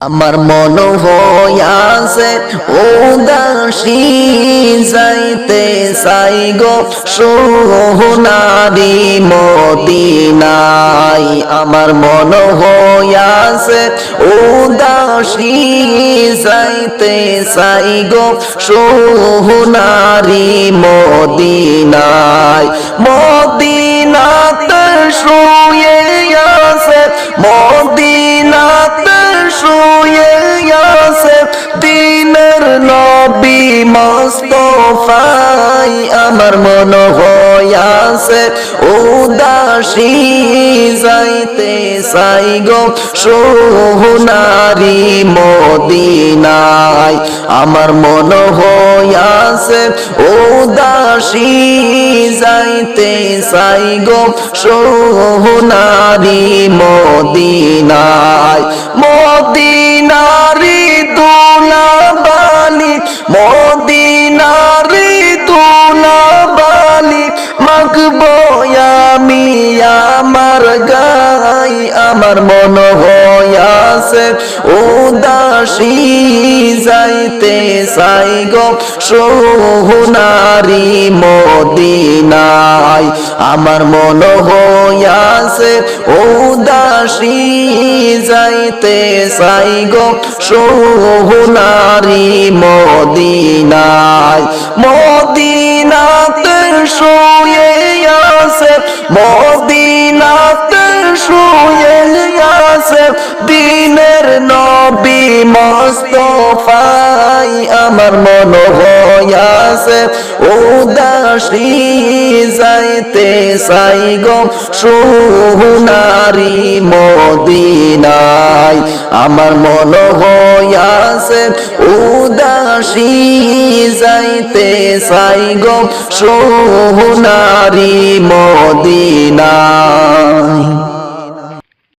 আমার মন হইয়াছে উদাসী যাইতে চাই গো সোনারি মদিনায়। আমার মন হইয়াছে উদাসী যাইতে চাই গো সোনারি মদিনায়। মদিনাতে শুয়ে আছে, মদিনাতে শুয়ে আছে দিনের নবী মুস্তাফাই। আমার মন হইয়াছে উদাসী যাইতে চাই গো সোনারি মদিনায়। আমার মন হইয়াছে উদাসী যাইতে চাই গো সোনারি মদিনায়। মদিনারি দুলাবালি, মদিনারি দুলাবালি মাগবো আমি আমার গাই। আমার মন হইয়াছে উদাসী যাইতে চাই গো সোনারি মদিনায়। আমার মন হইয়াছে উদাসী যাইতে চাই গো সোনারি মদিনায়। মদিনাতে শুয়ে আছে, মদিনাতে শুয়ে আছে দিনের নবী মুস্তাফাই। আমার মন হইয়াছে উদাসী যাইতে চাই গো সোনারি মদিনায়। আমার মন হইয়াছে উদাসী যাইতে চাই গো সোনারি মদিনায়।